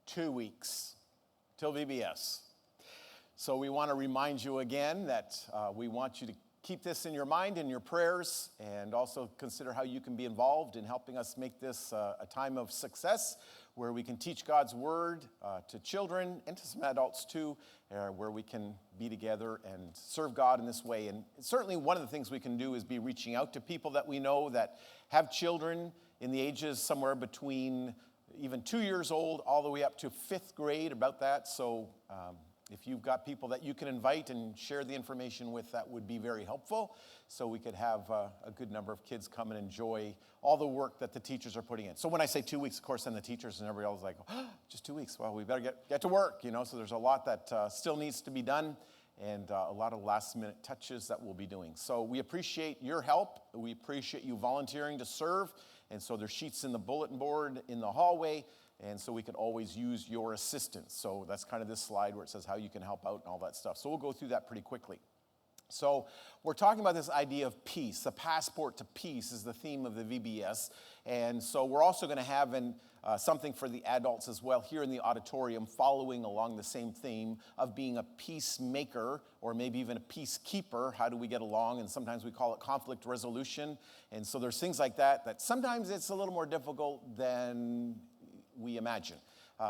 2 weeks till VBS. So we want to remind you again that we want you to keep this in your mind and your prayers, and also consider how you can be involved in helping us make this a time of success where we can teach God's word to children and to some adults too, where we can be together and serve God in this way. And certainly one of the things we can do is be reaching out to people that we know that have children in the ages somewhere between even 2 years old all the way up to 5th grade, about that. So if you've got people that you can invite and share the information with, that would be very helpful, so we could have a good number of kids come and enjoy all the work that the teachers are putting in. So when I say 2 weeks, of course, then the teachers and everybody else is like, oh, just 2 weeks. Well, we better get to work, So there's a lot that still needs to be done, and a lot of last-minute touches that we'll be doing. So we appreciate your help. We appreciate you volunteering to serve. And so there's sheets in the bulletin board in the hallway, and so we can always use your assistance. So that's kind of this slide where it says how you can help out and all that stuff. So we'll go through that pretty quickly. So we're talking about this idea of peace. The passport to peace is the theme of the VBS. And so we're also going to have something for the adults as well here in the auditorium, following along the same theme of being a peacemaker, or maybe even a peacekeeper. How do we get along? And sometimes we call it conflict resolution. And so there's things like that sometimes it's a little more difficult than we imagine.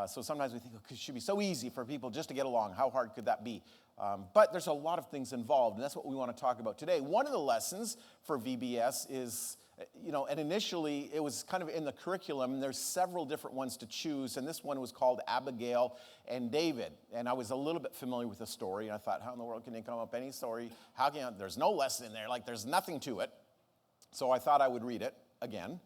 So sometimes we think, it should be so easy for people just to get along. How hard could that be? But there's a lot of things involved, and that's what we want to talk about today. One of the lessons for VBS is, and initially it was kind of in the curriculum, and there's several different ones to choose, and this one was called Abigail and David. And I was a little bit familiar with the story, and I thought, how in the world can you come up with any story? There's no lesson in there, there's nothing to it. So I thought I would read it again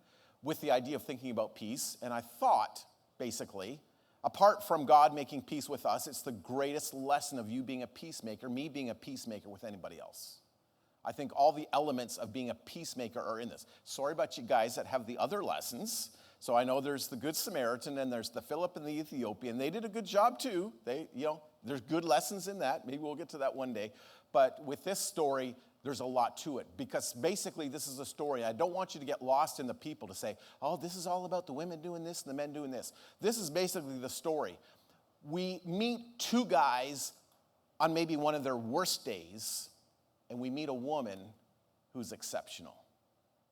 with the idea of thinking about peace, and I thought, basically, apart from God making peace with us, it's the greatest lesson of you being a peacemaker, me being a peacemaker with anybody else. I think all the elements of being a peacemaker are in this. Sorry about you guys that have the other lessons. So I know there's the Good Samaritan and there's the Philip and the Ethiopian. They did a good job too. There's good lessons in that. Maybe we'll get to that one day. But with this story, there's a lot to it, because basically this is a story. I don't want you to get lost in the people to say, oh, this is all about the women doing this and the men doing this. This is basically the story. We meet two guys on maybe one of their worst days, and we meet a woman who's exceptional.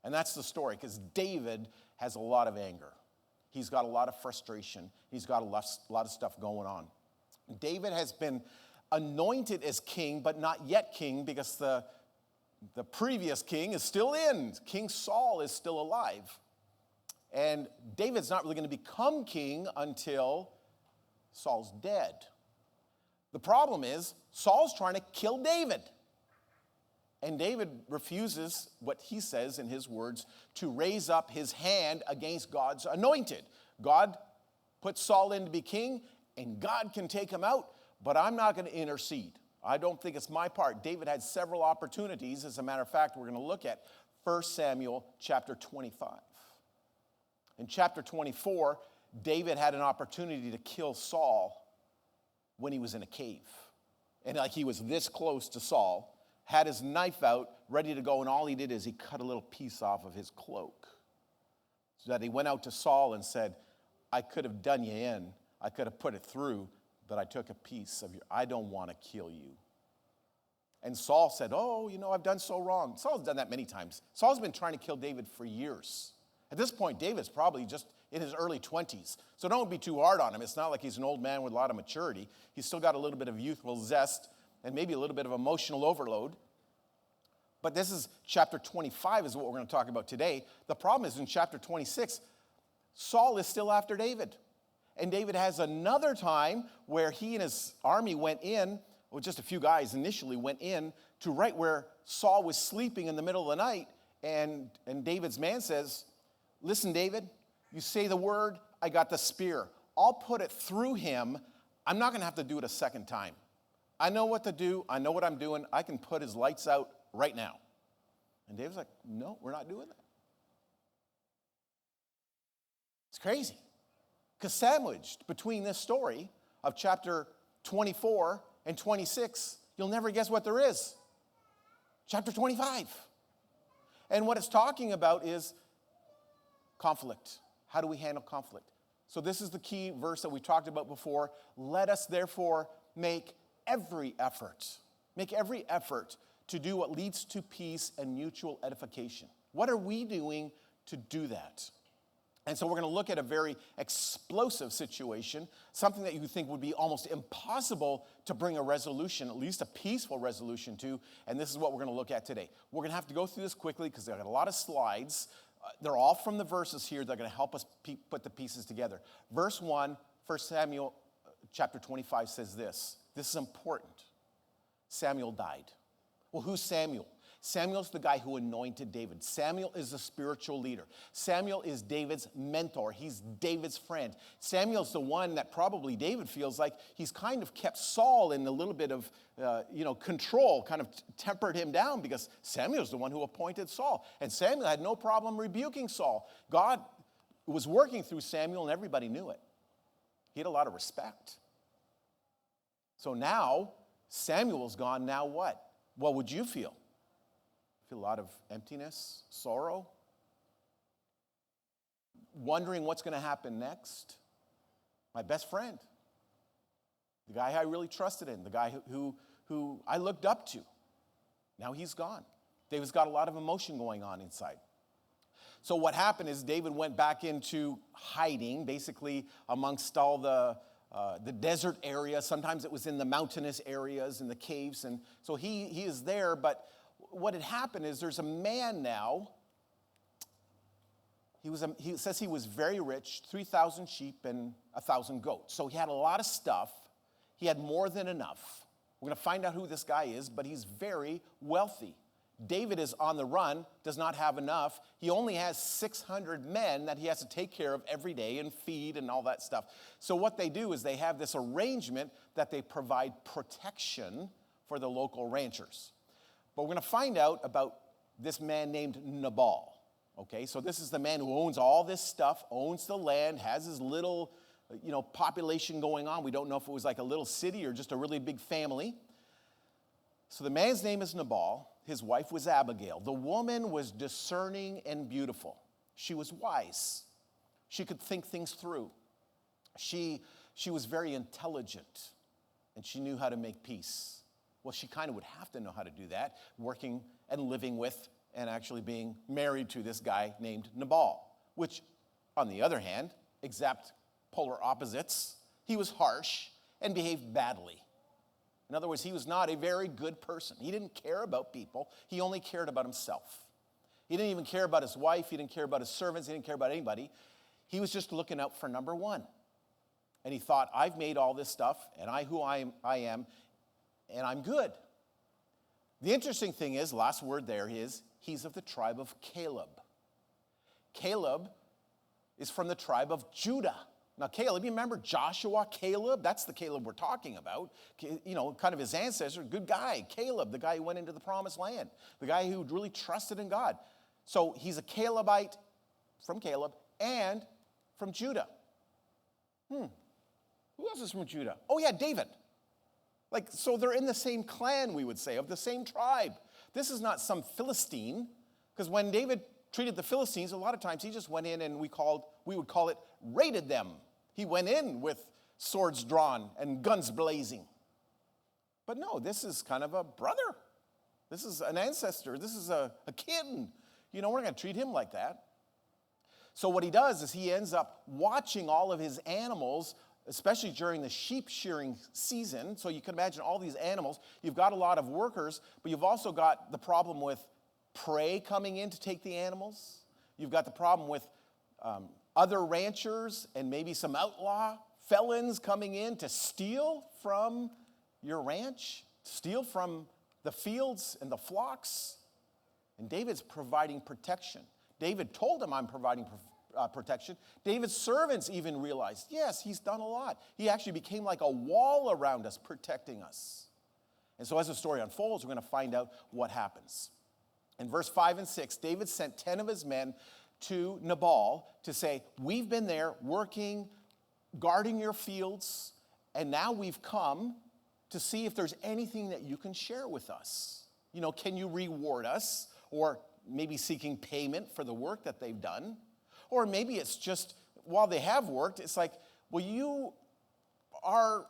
And that's the story, because David has a lot of anger. He's got a lot of frustration. He's got a lot of stuff going on. David has been anointed as king, but not yet king, because the previous king is still in. King Saul is still alive. And David's not really going to become king until Saul's dead. The problem is, Saul's trying to kill David. And David refuses, what he says in his words, to raise up his hand against God's anointed. God put Saul in to be king, and God can take him out, but I'm not going to intercede. I don't think it's my part. David had several opportunities. As a matter of fact, we're going to look at 1 Samuel chapter 25. In chapter 24, David had an opportunity to kill Saul when he was in a cave. And he was this close to Saul, had his knife out, ready to go, and all he did is he cut a little piece off of his cloak. So that he went out to Saul and said, I could have done you in. I could have put it through, but I took a piece of I don't want to kill you. And Saul said, I've done so wrong. Saul's done that many times. Saul's been trying to kill David for years. At this point, David's probably just in his early 20s. So don't be too hard on him. It's not like he's an old man with a lot of maturity. He's still got a little bit of youthful zest and maybe a little bit of emotional overload. But this is chapter 25 is what we're going to talk about today. The problem is in chapter 26, Saul is still after David. And David has another time where he and his army went in, just a few guys initially went in to right where Saul was sleeping in the middle of the night. And David's man says, listen, David, you say the word, I got the spear. I'll put it through him. I'm not going to have to do it a second time. I know what to do. I know what I'm doing. I can put his lights out right now. And David's like, no, we're not doing that. It's crazy. Because sandwiched between this story of chapter 24 and 26, you'll never guess what there is. Chapter 25. And what it's talking about is conflict. How do we handle conflict? So this is the key verse that we talked about before. Let us therefore make every effort to do what leads to peace and mutual edification. What are we doing to do that? And so we're going to look at a very explosive situation, something that you think would be almost impossible to bring a resolution, at least a peaceful resolution to, and this is what we're going to look at today. We're going to have to go through this quickly because I've got a lot of slides. They're all from the verses here that are going to help us put the pieces together. Verse 1, 1 Samuel chapter 25 says this. This is important. Samuel died. Well, who's Samuel? Samuel's the guy who anointed David. Samuel is the spiritual leader. Samuel is David's mentor. He's David's friend. Samuel's the one that probably David feels like he's kind of kept Saul in a little bit of, control, kind of tempered him down because Samuel's the one who appointed Saul. And Samuel had no problem rebuking Saul. God was working through Samuel and everybody knew it. He had a lot of respect. So now Samuel's gone. Now what? What would you feel? Feel a lot of emptiness, sorrow, wondering what's going to happen next. My best friend, the guy I really trusted in, the guy who I looked up to, now he's gone. David's got a lot of emotion going on inside. So what happened is David went back into hiding, basically amongst all the desert area. Sometimes it was in the mountainous areas, in the caves, and so he is there, but what had happened is there's a man now. He says he was very rich, 3,000 sheep and 1,000 goats. So he had a lot of stuff. He had more than enough. We're going to find out who this guy is, but he's very wealthy. David is on the run, does not have enough. He only has 600 men that he has to take care of every day and feed and all that stuff. So what they do is they have this arrangement that they provide protection for the local ranchers. But we're going to find out about this man named Nabal. Okay, so this is the man who owns all this stuff, owns the land, has his little, population going on. We don't know if it was like a little city or just a really big family. So the man's name is Nabal. His wife was Abigail. The woman was discerning and beautiful. She was wise. She could think things through. She was very intelligent, and she knew how to make peace. Well, she kind of would have to know how to do that, working and living with and actually being married to this guy named Nabal, which, on the other hand, exact polar opposites. He was harsh and behaved badly. In other words, he was not a very good person. He didn't care about people. He only cared about himself. He didn't even care about his wife. He didn't care about his servants. He didn't care about anybody. He was just looking out for number one. And he thought, I've made all this stuff, and I am, and I'm good. The interesting thing is, last word there is, he's of the tribe of Caleb. Caleb is from the tribe of Judah. Now, Caleb, you remember Joshua, Caleb? That's the Caleb we're talking about. Kind of his ancestor, good guy. Caleb, the guy who went into the promised land, the guy who really trusted in God. So he's a Calebite from Caleb and from Judah. Who else is from Judah? Oh, yeah, David. So they're in the same clan, we would say, of the same tribe. This is not some Philistine, because when David treated the Philistines, a lot of times he just went in and we would call it raided them. He went in with swords drawn and guns blazing. But no, this is kind of a brother. This is an ancestor. This is a kin. We're not going to treat him like that. So what he does is he ends up watching all of his animals, especially during the sheep shearing season. So you can imagine all these animals. You've got a lot of workers, but you've also got the problem with prey coming in to take the animals. You've got the problem with other ranchers and maybe some outlaw felons coming in to steal from your ranch, steal from the fields and the flocks. And David's providing protection. David told him, I'm providing protection. David's servants even realized, yes, he's done a lot. He actually became like a wall around us, protecting us. And so as the story unfolds, we're going to find out what happens. In verse 5 and 6, David sent 10 of his men to Nabal to say, we've been there working, guarding your fields, and now we've come to see if there's anything that you can share with us. Can you reward us? Or maybe seeking payment for the work that they've done. Or maybe it's just while they have worked, it's like, well, you are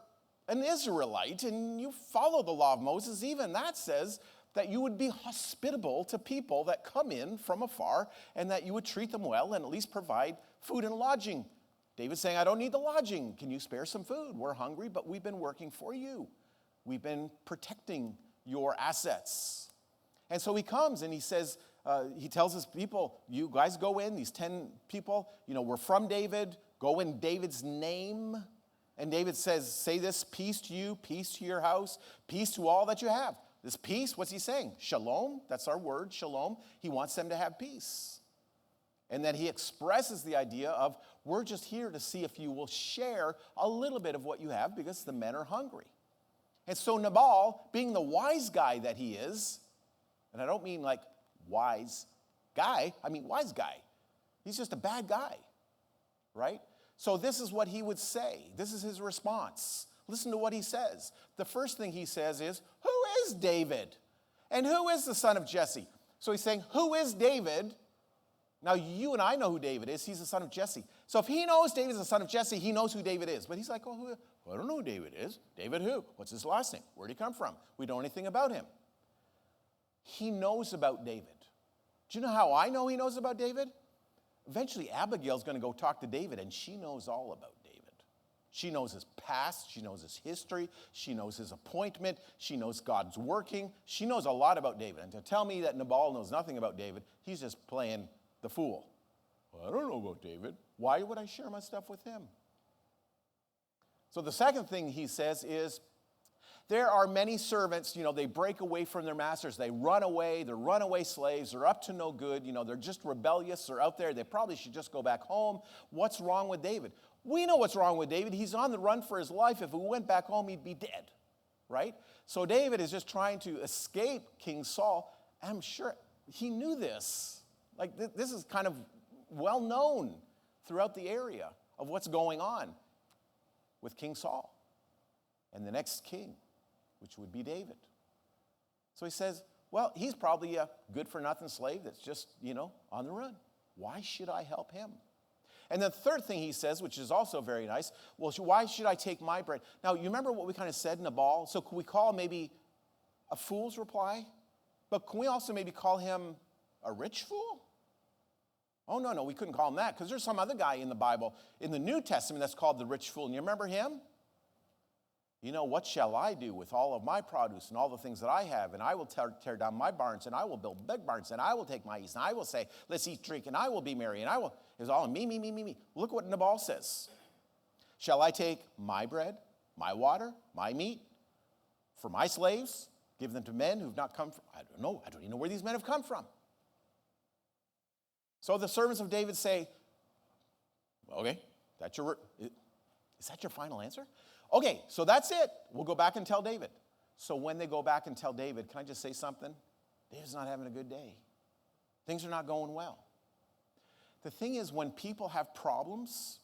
an Israelite and you follow the law of Moses. Even that says that you would be hospitable to people that come in from afar and that you would treat them well and at least provide food and lodging. David's saying, I don't need the lodging. Can you spare some food? We're hungry, but we've been working for you. We've been protecting your assets. And so he comes and he says, he tells his people, you guys go in, these 10 people, we're from David, go in David's name. And David says, say this, peace to you, peace to your house, peace to all that you have. This peace, what's he saying? Shalom, that's our word, shalom. He wants them to have peace. And then he expresses the idea of, we're just here to see if you will share a little bit of what you have because the men are hungry. And so Nabal, being the wise guy that he is, and I don't mean like wise guy, I mean wise guy. He's just a bad guy, right? So this is what he would say. This is his response. Listen to what he says. The first thing he says is, who is David? And who is the son of Jesse? So he's saying, who is David? Now, you and I know who David is. He's the son of Jesse. So if he knows David's the son of Jesse, he knows who David is. But he's like, I don't know who David is. David who? What's his last name? Where'd he come from? We don't know anything about him. He knows about David. Do you know how I know he knows about David? Eventually, Abigail's going to go talk to David, and she knows all about David. She knows his past. She knows his history. She knows his appointment. She knows God's working. She knows a lot about David. And to tell me that Nabal knows nothing about David, he's just playing the fool. Well, I don't know about David. Why would I share my stuff with him? So the second thing he says is, there are many servants, they break away from their masters. They run away. They're runaway slaves. They're up to no good. They're just rebellious. They're out there. They probably should just go back home. What's wrong with David? We know what's wrong with David. He's on the run for his life. If he went back home, he'd be dead, right? So David is just trying to escape King Saul. And I'm sure he knew this. Like, this is kind of well known throughout the area of what's going on with King Saul and the next king, which would be David. So he says, well, he's probably a good-for-nothing slave that's just, on the run. Why should I help him? And the third thing he says, which is also very nice, well, why should I take my bread? Now, you remember what we kind of said in Nabal? So can we call maybe a fool's reply? But can we also maybe call him a rich fool? Oh, no, we couldn't call him that because there's some other guy in the Bible, in the New Testament, that's called the rich fool. And you remember him? What shall I do with all of my produce and all the things that I have? And I will tear down my barns, and I will build big barns, and I will take my ease, and I will say, let's eat, drink, and I will be merry, and it's all me. Look what Nabal says. Shall I take my bread, my water, my meat for my slaves, give them to men who've not come from? I don't know. I don't even know where these men have come from. So the servants of David say, okay, is that your final answer? Okay, so that's it. We'll go back and tell David. So when they go back and tell David, can I just say something? David's not having a good day. Things are not going well. The thing is, when people have problems,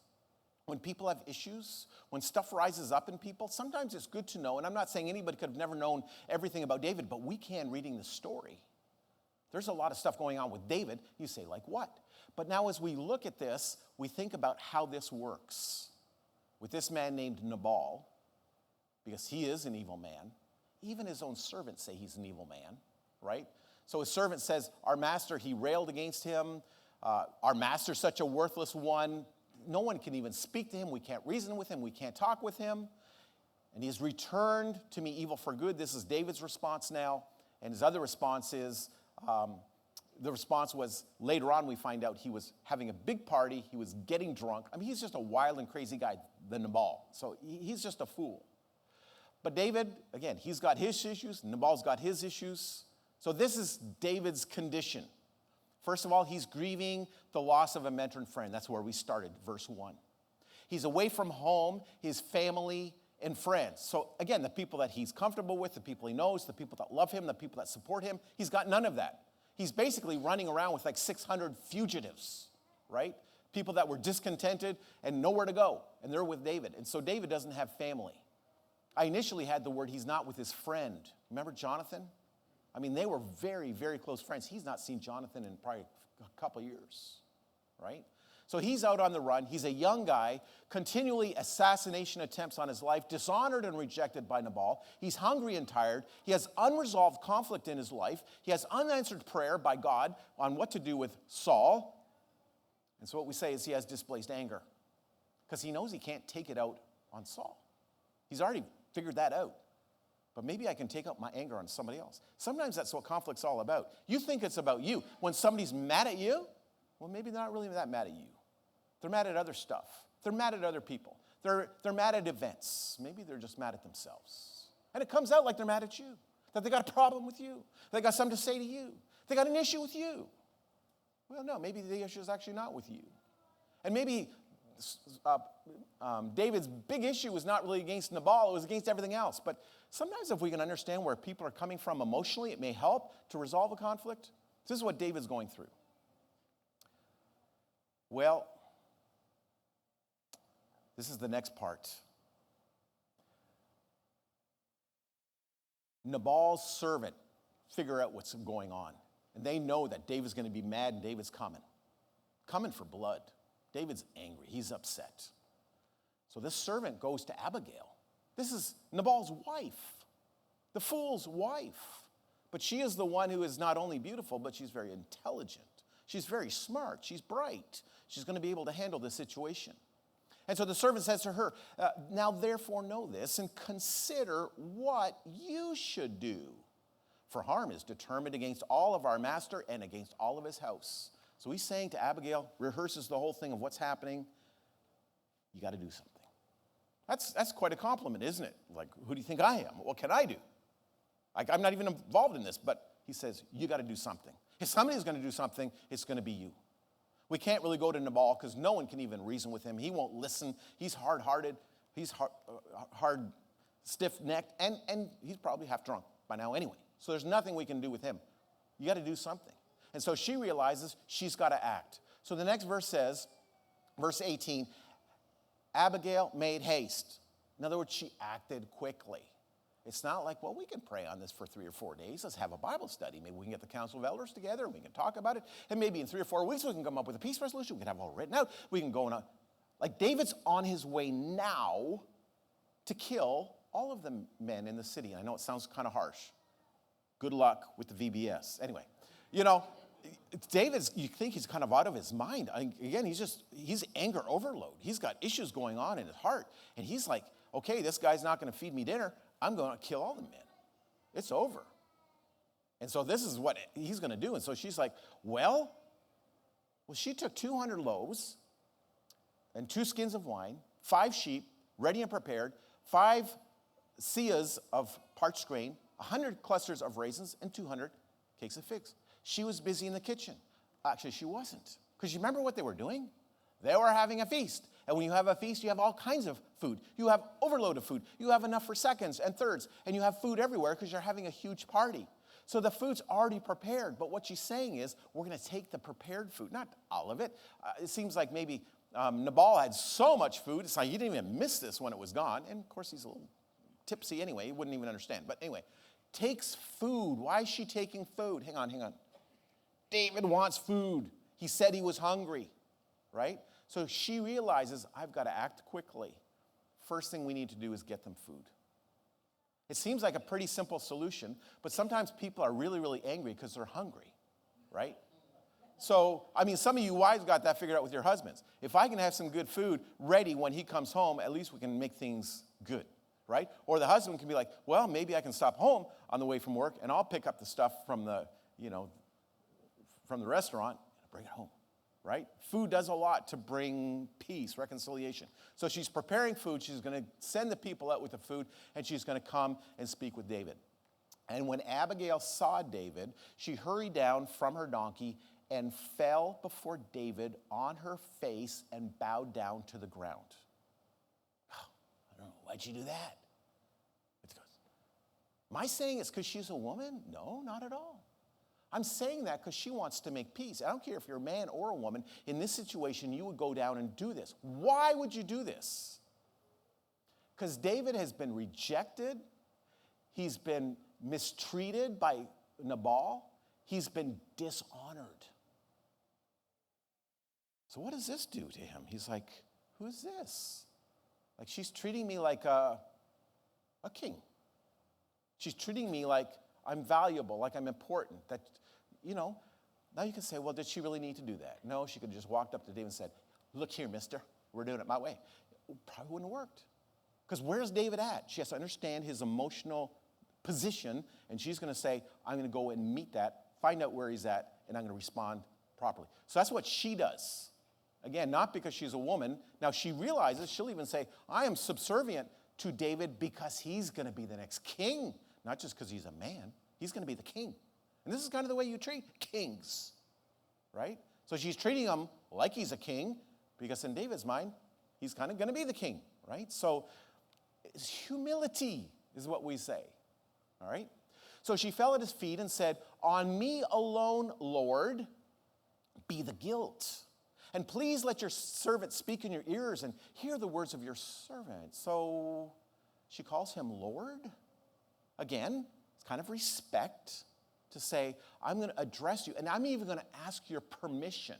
when people have issues, when stuff rises up in people, sometimes it's good to know, and I'm not saying anybody could have never known everything about David, but we can reading the story. There's a lot of stuff going on with David. You say, like what? But now as we look at this, we think about how this works. With this man named Nabal, because he is an evil man. Even his own servants say he's an evil man, right? So his servant says, our master, he railed against him. Our master's such a worthless one. No one can even speak to him. We can't reason with him. We can't talk with him. And he has returned to me evil for good. This is David's response now. And his other response is, the response was, later on we find out he was having a big party. He was getting drunk. I mean, he's just a wild and crazy guy, the Nabal. So he's just a fool. But David, again, he's got his issues. Nabal's got his issues. So this is David's condition. First of all, he's grieving the loss of a mentor and friend. That's where we started, verse 1. He's away from home, his family, and friends. So again, the people that he's comfortable with, the people he knows, the people that love him, the people that support him, he's got none of that. He's basically running around with like 600 fugitives, right? People that were discontented and nowhere to go, and they're with David. And so David doesn't have family. I initially had the word he's not with his friend. Remember Jonathan? I mean, they were very, very close friends. He's not seen Jonathan in probably a couple years, right? So he's out on the run. He's a young guy, continually assassination attempts on his life, dishonored and rejected by Nabal. He's hungry and tired. He has unresolved conflict in his life. He has unanswered prayer by God on what to do with Saul. And so what we say is he has displaced anger because he knows he can't take it out on Saul. He's already figured that out. But maybe I can take out my anger on somebody else. Sometimes that's what conflict's all about. You think it's about you. When somebody's mad at you, well, maybe they're not really that mad at you. They're mad at other stuff. They're mad at other people. They're mad at events. Maybe they're just mad at themselves. And it comes out like they're mad at you, that they got a problem with you. They got something to say to you. They got an issue with you. Well, no, maybe the issue is actually not with you. And maybe David's big issue was not really against Nabal, it was against everything else. But sometimes if we can understand where people are coming from emotionally, it may help to resolve a conflict. This is what David's going through. Well, this is the next part. Nabal's servant figure out what's going on. And they know that David's going to be mad and David's coming for blood. David's angry. He's upset. So this servant goes to Abigail. This is Nabal's wife, the fool's wife. But she is the one who is not only beautiful, but she's very intelligent. She's very smart. She's bright. She's going to be able to handle this situation. And so the servant says to her, now therefore know this and consider what you should do. For harm is determined against all of our master and against all of his house. So he's saying to Abigail, rehearses the whole thing of what's happening. You got to do something. That's quite a compliment, isn't it? Like, who do you think I am? What can I do? I'm not even involved in this, but he says, you got to do something. If somebody's going to do something, it's going to be you. We can't really go to Nabal because no one can even reason with him. He won't listen. He's hard-hearted. He's hard, stiff-necked, and he's probably half drunk by now anyway. So there's nothing we can do with him. You got to do something. And so she realizes she's got to act. So the next verse says, verse 18, Abigail made haste. In other words, she acted quickly. It's not like, well, we can pray on this for 3 or 4 days. Let's have a Bible study. Maybe we can get the council of elders together and we can talk about it. And maybe in 3 or 4 weeks we can come up with a peace resolution. We can have it all written out. We can go on. Like David's on his way now to kill all of the men in the city. And I know it sounds kind of harsh. Good luck with the VBS. Anyway, David's, you think he's kind of out of his mind. Again, he's anger overload. He's got issues going on in his heart. And he's like, okay, this guy's not going to feed me dinner. I'm going to kill all the men. It's over. And so this is what he's going to do. And so she's like, well, she took 200 loaves and 2 skins of wine, 5 sheep, ready and prepared, 5 seahs of parched grain, 100 clusters of raisins, and 200 cakes of figs. She was busy in the kitchen. Actually, she wasn't. Because you remember what they were doing? They were having a feast. And when you have a feast, you have all kinds of food. You have overload of food. You have enough for seconds and thirds. And you have food everywhere because you're having a huge party. So the food's already prepared. But what she's saying is, we're going to take the prepared food. Not all of it. It seems like maybe Nabal had so much food. It's like he didn't even miss this when it was gone. And of course, he's a little tipsy anyway. He wouldn't even understand. But anyway, takes food. Why is she taking food? Hang on. David wants food. He said he was hungry, right? So she realizes, I've got to act quickly. First thing we need to do is get them food. It seems like a pretty simple solution, but sometimes people are really, really angry because they're hungry, right? So, some of you wives got that figured out with your husbands. If I can have some good food ready when he comes home, at least we can make things good, right? Or the husband can be like, well, maybe I can stop home on the way from work and I'll pick up the stuff from the restaurant and bring it home. Right? Food does a lot to bring peace, reconciliation. So she's preparing food. She's going to send the people out with the food, and she's going to come and speak with David. And when Abigail saw David, she hurried down from her donkey and fell before David on her face and bowed down to the ground. Oh, I don't know. Why'd she do that? Am I saying it's because she's a woman? No, not at all. I'm saying that because she wants to make peace. I don't care if you're a man or a woman. In this situation, you would go down and do this. Why would you do this? Because David has been rejected. He's been mistreated by Nabal. He's been dishonored. So what does this do to him? He's like, who is this? Like, she's treating me like a king. She's treating me like I'm valuable, like I'm important. That, now you can say, well, did she really need to do that? No, she could have just walked up to David and said, look here, mister, we're doing it my way. It probably wouldn't have worked. Because where's David at? She has to understand his emotional position, and she's going to say, I'm going to go and meet that, find out where he's at, and I'm going to respond properly. So that's what she does. Again, not because she's a woman. Now, she realizes, she'll even say, I am subservient to David because he's going to be the next king. Not just because he's a man. He's going to be the king. And this is kind of the way you treat kings, right? So she's treating him like he's a king because in David's mind, he's kind of going to be the king, right? So it's humility is what we say, all right? So she fell at his feet and said, on me alone, Lord, be the guilt. And please let your servant speak in your ears and hear the words of your servant. So she calls him Lord. Again, it's kind of respect to say, I'm going to address you, and I'm even going to ask your permission.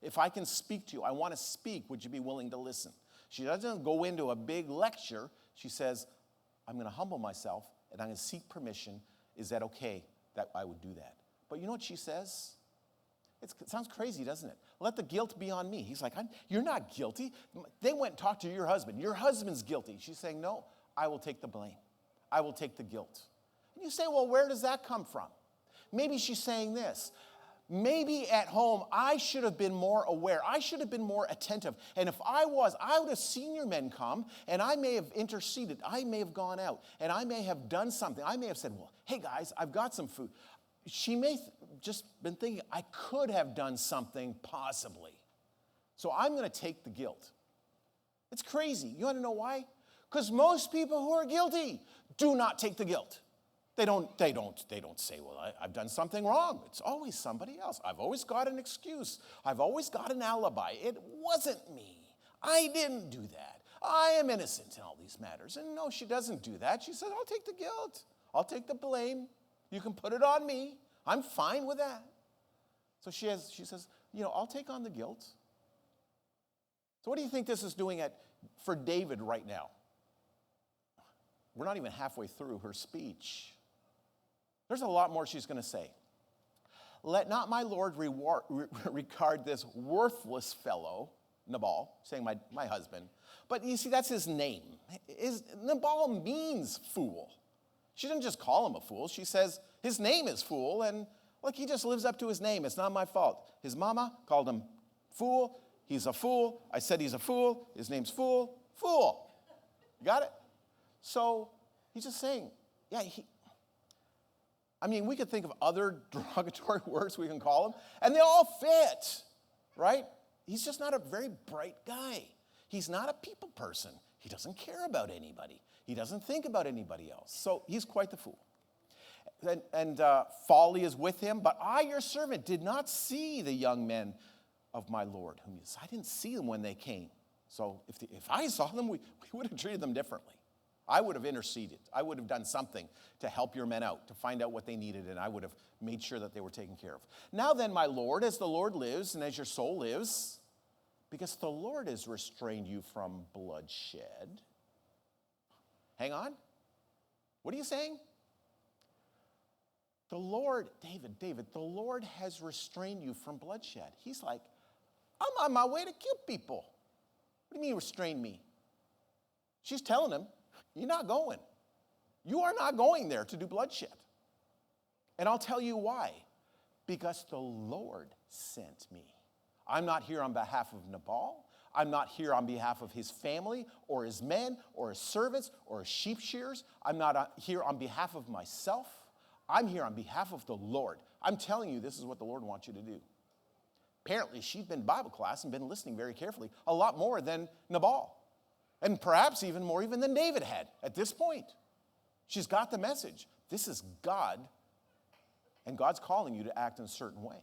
If I can speak to you, I want to speak. Would you be willing to listen? She doesn't go into a big lecture. She says, I'm going to humble myself, and I'm going to seek permission. Is that okay that I would do that? But you know what she says? It sounds crazy, doesn't it? Let the guilt be on me. He's like, you're not guilty. They went and talked to your husband. Your husband's guilty. She's saying, no, I will take the blame. I will take the guilt. And you say, well, where does that come from? Maybe she's saying this. Maybe at home, I should have been more aware. I should have been more attentive. And if I was, I would have seen your men come, and I may have interceded. I may have gone out, and I may have done something. I may have said, well, hey, guys, I've got some food. She may just been thinking, I could have done something possibly. So I'm going to take the guilt. It's crazy. You want to know why? Because most people who are guilty do not take the guilt. They don't say, well, I've done something wrong. It's always somebody else. I've always got an excuse. I've always got an alibi. It wasn't me. I didn't do that. I am innocent in all these matters. And no, she doesn't do that. She says, I'll take the guilt. I'll take the blame. You can put it on me. I'm fine with that. So she says, I'll take on the guilt. So what do you think this is doing for David right now? We're not even halfway through her speech. There's a lot more she's going to say. Let not my Lord regard this worthless fellow, Nabal, saying my husband. But you see, that's his name. Nabal means fool. She didn't just call him a fool. She says his name is fool, and look, he just lives up to his name. It's not my fault. His mama called him fool. He's a fool. I said he's a fool. His name's fool. Fool. You got it? So he's just saying, we could think of other derogatory words we can call him, and they all fit, right? He's just not a very bright guy. He's not a people person. He doesn't care about anybody. He doesn't think about anybody else. So he's quite the fool. And folly is with him, but I, your servant, did not see the young men of my Lord. I didn't see them when they came. So if I saw them, we would have treated them differently. I would have interceded. I would have done something to help your men out, to find out what they needed, and I would have made sure that they were taken care of. Now then, my Lord, as the Lord lives and as your soul lives, because the Lord has restrained you from bloodshed. Hang on. What are you saying? The Lord, David, the Lord has restrained you from bloodshed. He's like, I'm on my way to kill people. What do you mean restrain me? She's telling him, you're not going. You are not going there to do bloodshed. And I'll tell you why. Because the Lord sent me. I'm not here on behalf of Nabal. I'm not here on behalf of his family or his men or his servants or his sheep shearers. I'm not here on behalf of myself. I'm here on behalf of the Lord. I'm telling you, this is what the Lord wants you to do. Apparently, she'd been in Bible class and been listening very carefully, a lot more than Nabal. And perhaps even more even than David had at this point. She's got the message. This is God, and God's calling you to act in a certain way.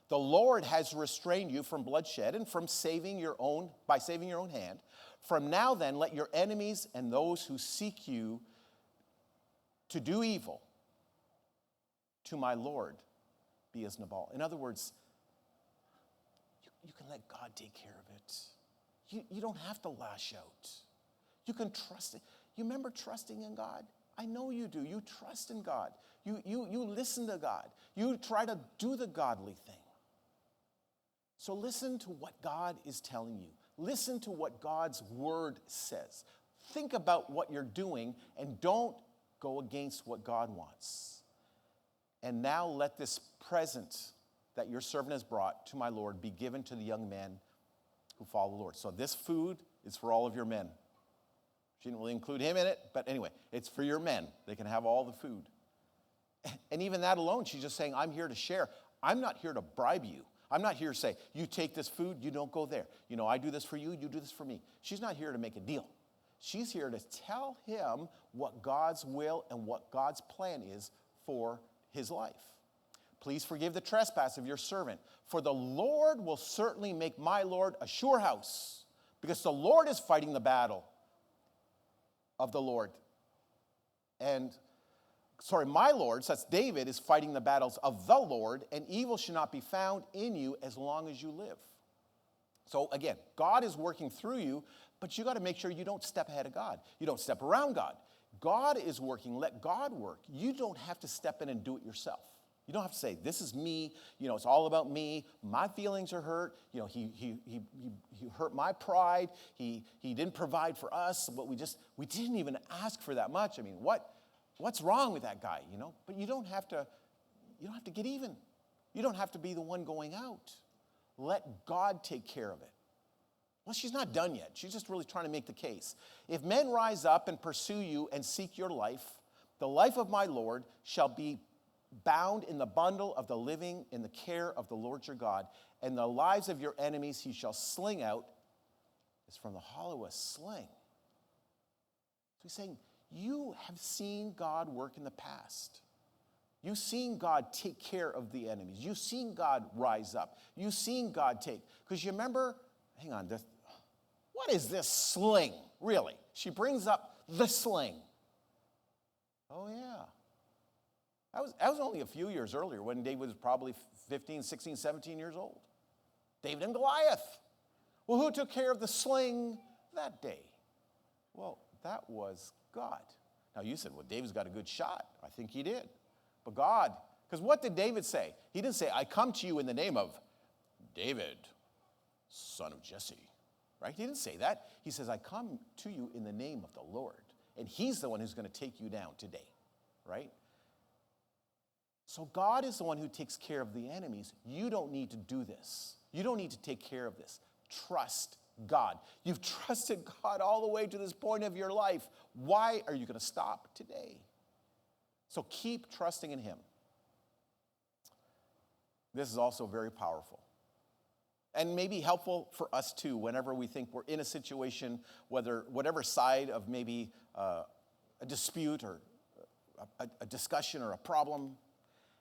The Lord has restrained you from bloodshed and from saving your own hand. From now then, let your enemies and those who seek you to do evil to my Lord be as Nabal. In other words, you can let God take care of it. You don't have to lash out. You can trust it. You remember trusting in God? I know you do. You trust in God. You listen to God. You try to do the godly thing. So listen to what God is telling you. Listen to what God's word says. Think about what you're doing and don't go against what God wants. And now let this present that your servant has brought to my Lord be given to the young men who follow the Lord. So this food is for all of your men. She didn't really include him in it, but anyway, it's for your men. They can have all the food. And even that alone, she's just saying, I'm here to share. I'm not here to bribe you. I'm not here to say, you take this food, you don't go there. You know, I do this for you, you do this for me. She's not here to make a deal. She's here to tell him what God's will and what God's plan is for his life. Please forgive the trespass of your servant, for the Lord will certainly make my Lord a sure house, because the Lord is fighting the battle of the Lord. My Lord, so that's David, is fighting the battles of the Lord, and evil should not be found in you as long as you live. So again, God is working through you, but you got to make sure you don't step ahead of God. You don't step around God. God is working. Let God work. You don't have to step in and do it yourself. You don't have to say, this is me. You know, it's all about me. My feelings are hurt. You know, he hurt my pride. He didn't provide for us. But we didn't even ask for that much. I mean, what's wrong with that guy, you know? But you don't have to get even. You don't have to be the one going out. Let God take care of it. Well, she's not done yet. She's just really trying to make the case. If men rise up and pursue you and seek your life, the life of my Lord shall be bound in the bundle of the living in the care of the Lord your God, and the lives of your enemies he shall sling out as from the hollow of a sling. So he's saying, you have seen God work in the past. You've seen God take care of the enemies. You've seen God rise up. You've seen God take. Because you remember, hang on, what is this sling, really? She brings up the sling. Oh, yeah. That was only a few years earlier when David was probably 15, 16, 17 years old. David and Goliath. Well, who took care of the sling that day? Well, that was God. Now you said, well, David's got a good shot. I think he did. But God, because what did David say? He didn't say, I come to you in the name of David, son of Jesse. Right? He didn't say that. He says, I come to you in the name of the Lord. And he's the one who's going to take you down today. Right? So God is the one who takes care of the enemies. You don't need to do this. You don't need to take care of this. Trust God. You've trusted God all the way to this point of your life. Why are you going to stop today? So keep trusting in him. This is also very powerful. And maybe helpful for us too, whenever we think we're in a situation, whatever side of maybe a dispute or a discussion or a problem.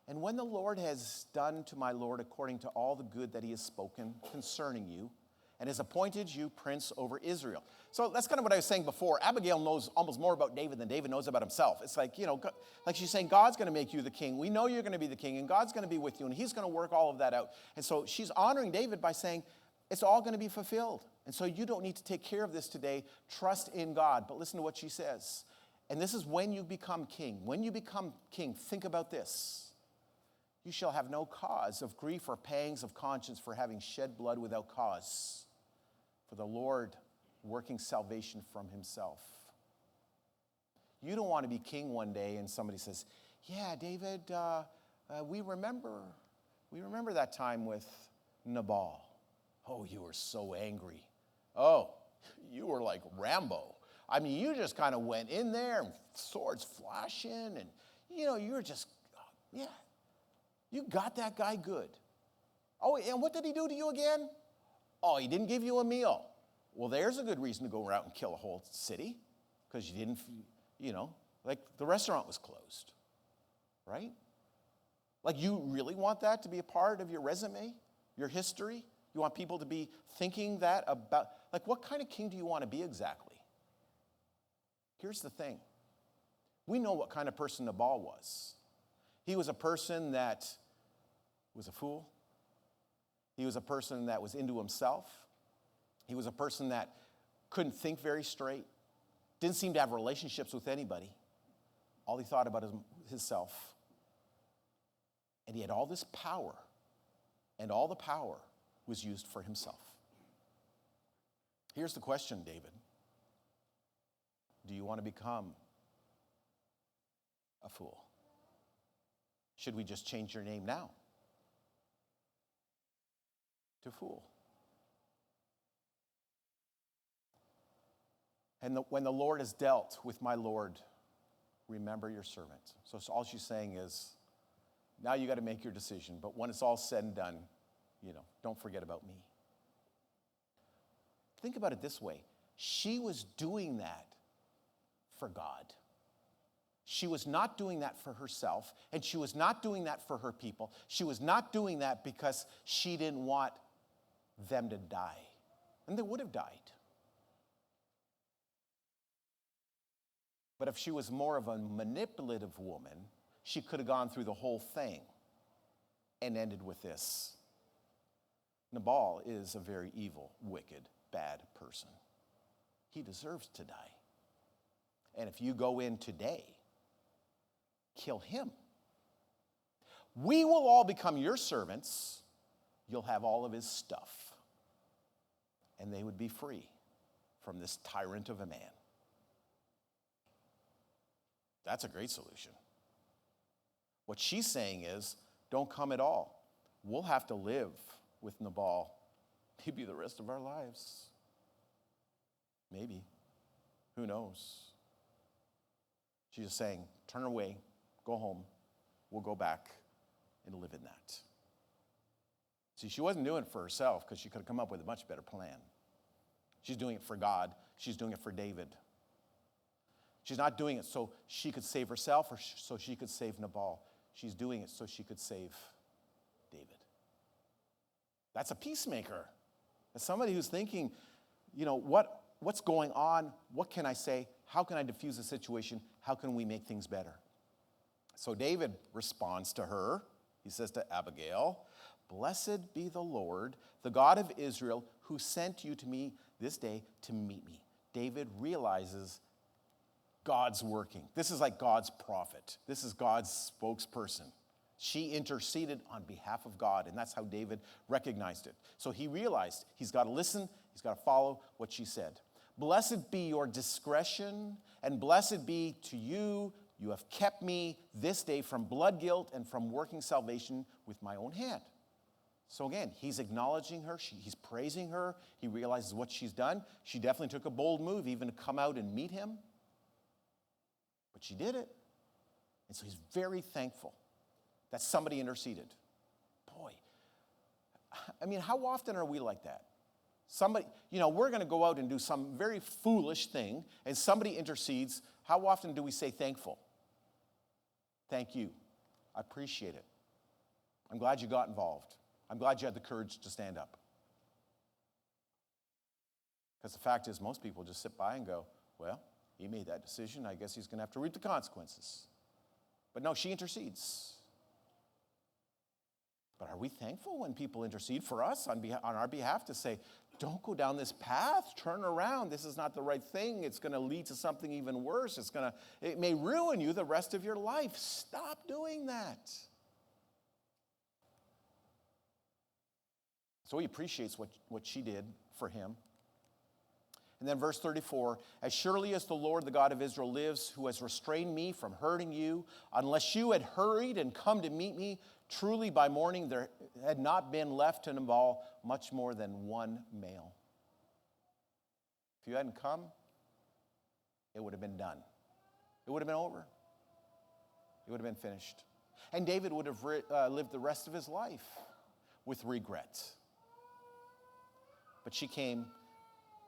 And when the Lord has done to my Lord according to all the good that he has spoken concerning you, and has appointed you prince over Israel. So that's kind of what I was saying before. Abigail knows almost more about David than David knows about himself. It's like, you know, like she's saying, God's going to make you the king. We know you're going to be the king, and God's going to be with you, and he's going to work all of that out. And so she's honoring David by saying, it's all going to be fulfilled. And so you don't need to take care of this today. Trust in God. But listen to what she says. And this is when you become king. When you become king, think about this. You shall have no cause of grief or pangs of conscience for having shed blood without cause. For the Lord working salvation from himself. You don't want to be king one day and somebody says, yeah, David, we remember that time with Nabal. Oh, you were so angry. Oh, you were like Rambo. I mean, you just kind of went in there and swords flashing and, you know, you were just, yeah, you got that guy good. Oh, and what did he do to you again? Oh, he didn't give you a meal. Well, there's a good reason to go out and kill a whole city because you didn't, you know, like the restaurant was closed, right? Like you really want that to be a part of your resume, your history? You want people to be thinking that about, like what kind of king do you want to be exactly? Here's the thing. We know what kind of person Nabal was. He was a person that was a fool. He was a person that was into himself. He was a person that couldn't think very straight, didn't seem to have relationships with anybody. All he thought about is himself. And he had all this power, and all the power was used for himself. Here's the question, David. Do you want to become a fool? Should we just change your name now to fool? And when the Lord has dealt with my Lord, remember your servant. So all she's saying is, now you got to make your decision. But when it's all said and done, don't forget about me. Think about it this way. She was doing that for God. She was not doing that for herself, and she was not doing that for her people. She was not doing that because she didn't want them to die. And they would have died. But if she was more of a manipulative woman, she could have gone through the whole thing and ended with this. Nabal is a very evil, wicked, bad person. He deserves to die. And if you go in today, kill him. We will all become your servants. You'll have all of his stuff. And they would be free from this tyrant of a man. That's a great solution. What she's saying is, don't come at all. We'll have to live with Nabal maybe the rest of our lives. Maybe. Who knows? She's just saying, turn away, go home. We'll go back and live in that. See, she wasn't doing it for herself because she could have come up with a much better plan. She's doing it for God. She's doing it for David. She's not doing it so she could save herself or so she could save Nabal. She's doing it so she could save David. That's a peacemaker. That's somebody who's thinking, what's going on? What can I say? How can I diffuse the situation? How can we make things better? So David responds to her. He says to Abigail, "Blessed be the Lord, the God of Israel, who sent you to me this day to meet me." David realizes God's working. This is like God's prophet. This is God's spokesperson. She interceded on behalf of God, and that's how David recognized it. So he realized he's got to listen, he's got to follow what she said. "Blessed be your discretion, and blessed be to you. You have kept me this day from blood guilt and from working salvation with my own hand." So again, he's acknowledging her, he's praising her, he realizes what she's done. She definitely took a bold move even to come out and meet him. But she did it. And so he's very thankful that somebody interceded. Boy, how often are we like that? Somebody, we're going to go out and do some very foolish thing, and somebody intercedes. How often do we say thankful? Thank you. I appreciate it. I'm glad you got involved. I'm glad you had the courage to stand up. Because the fact is, most people just sit by and go, well, he made that decision. I guess he's going to have to reap the consequences. But no, she intercedes. But are we thankful when people intercede for us on our behalf to say, don't go down this path, turn around, this is not the right thing, it's going to lead to something even worse, it may ruin you the rest of your life. Stop doing that. So he appreciates what she did for him. And then verse 34, "As surely as the Lord, the God of Israel lives, who has restrained me from hurting you, unless you had hurried and come to meet me, truly by morning there had not been left in Nabal much more than one male." If you hadn't come, it would have been done. It would have been over. It would have been finished. And David would have lived the rest of his life with regret. But she came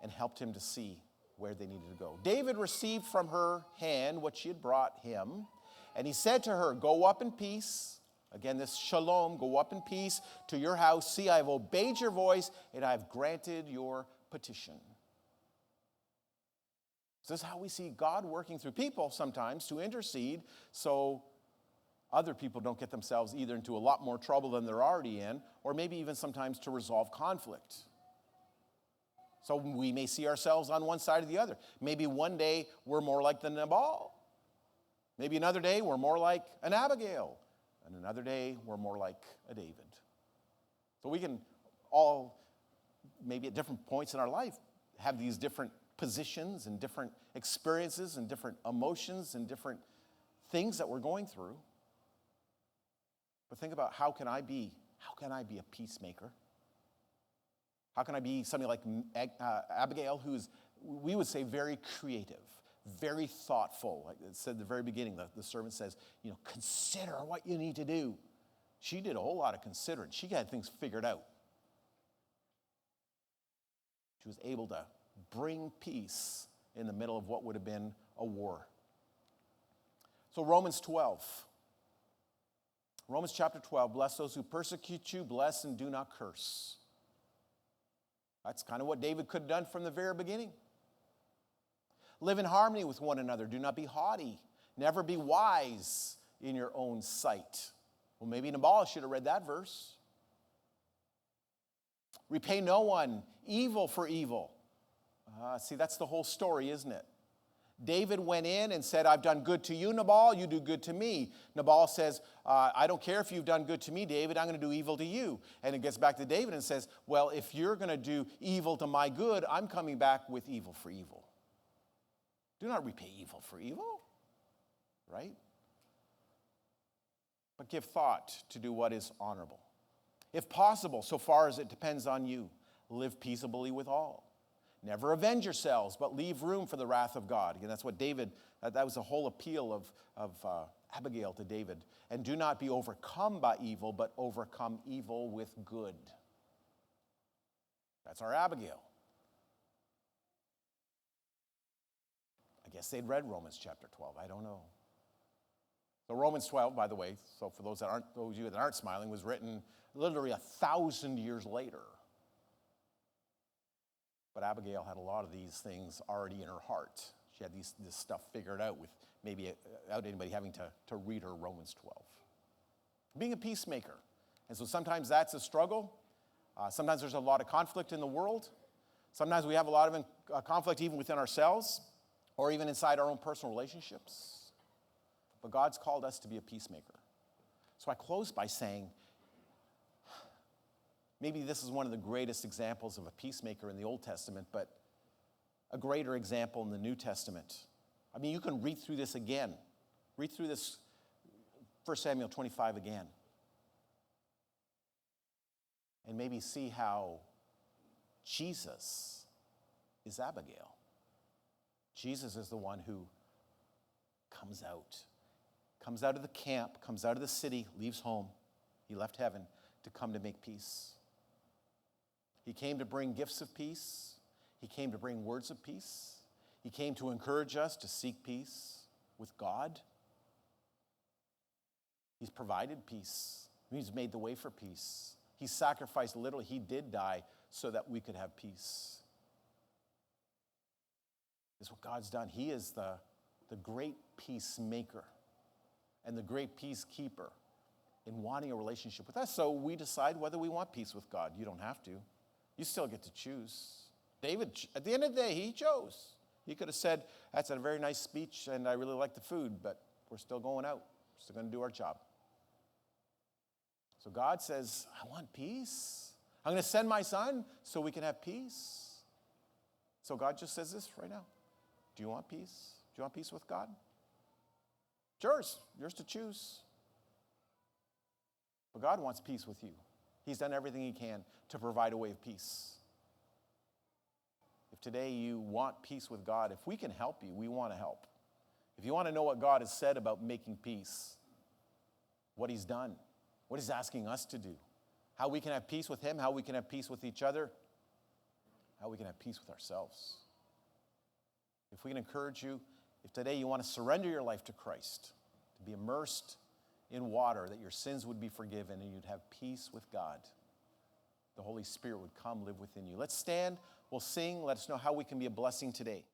and helped him to see where they needed to go. David received from her hand what she had brought him, and he said to her, "Go up in peace." Again, this shalom, "go up in peace to your house. See, I have obeyed your voice, and I have granted your petition." So this is how we see God working through people sometimes to intercede so other people don't get themselves either into a lot more trouble than they're already in, or maybe even sometimes to resolve conflict. So we may see ourselves on one side or the other. Maybe one day we're more like the Nabal. Maybe another day we're more like an Abigail. And another day we're more like a David. So we can all, maybe at different points in our life, have these different positions and different experiences and different emotions and different things that we're going through. But think about how can I be a peacemaker? How can I be somebody like Abigail, who's, we would say, very creative, very thoughtful? Like it said at the very beginning, the sermon says, consider what you need to do. She did a whole lot of considering. She had things figured out. She was able to bring peace in the middle of what would have been a war. So Romans 12. Romans chapter 12, bless those who persecute you, bless and do not curse. That's kind of what David could have done from the very beginning. Live in harmony with one another. Do not be haughty. Never be wise in your own sight. Well, maybe Nabal should have read that verse. Repay no one evil for evil. See, that's the whole story, isn't it? David went in and said, I've done good to you, Nabal, you do good to me. Nabal says, I don't care if you've done good to me, David, I'm going to do evil to you. And it gets back to David and says, well, if you're going to do evil to my good, I'm coming back with evil for evil. Do not repay evil for evil, right? But give thought to do what is honorable. If possible, so far as it depends on you, live peaceably with all. Never avenge yourselves, but leave room for the wrath of God. Again, that's what David, that was the whole appeal of Abigail to David. And do not be overcome by evil, but overcome evil with good. That's our Abigail. I guess they'd read Romans chapter 12. I don't know. So Romans 12, by the way, so for those of you that aren't smiling, was written literally 1,000 years later. But Abigail had a lot of these things already in her heart. She had this stuff figured out with maybe without anybody having to read her Romans 12. Being a peacemaker. And so sometimes that's a struggle. Sometimes there's a lot of conflict in the world. Sometimes we have a lot of conflict even within ourselves or even inside our own personal relationships. But God's called us to be a peacemaker. So I close by saying, maybe this is one of the greatest examples of a peacemaker in the Old Testament, but a greater example in the New Testament. I mean, you can read through this again. Read through this 1 Samuel 25 again. And maybe see how Jesus is Abigail. Jesus is the one who comes out of the camp, comes out of the city, leaves home. He left heaven to come to make peace. He came to bring gifts of peace. He came to bring words of peace. He came to encourage us to seek peace with God. He's provided peace. He's made the way for peace. He sacrificed literally. He did die so that we could have peace. It's what God's done. He is the great peacemaker and the great peacekeeper in wanting a relationship with us. So we decide whether we want peace with God. You don't have to. You still get to choose. David, at the end of the day, he chose. He could have said, that's a very nice speech and I really like the food, but we're still going out. We're still going to do our job. So God says, I want peace. I'm going to send my son so we can have peace. So God just says this right now. Do you want peace? Do you want peace with God? It's yours to choose. But God wants peace with you. He's done everything he can to provide a way of peace. If today you want peace with God, if we can help you, we want to help. If you want to know what God has said about making peace, what he's done, what he's asking us to do, how we can have peace with him, how we can have peace with each other, how we can have peace with ourselves. If we can encourage you, if today you want to surrender your life to Christ, to be immersed in water, that your sins would be forgiven and you'd have peace with God, the Holy Spirit would come live within you. Let's stand, we'll sing, let us know how we can be a blessing today.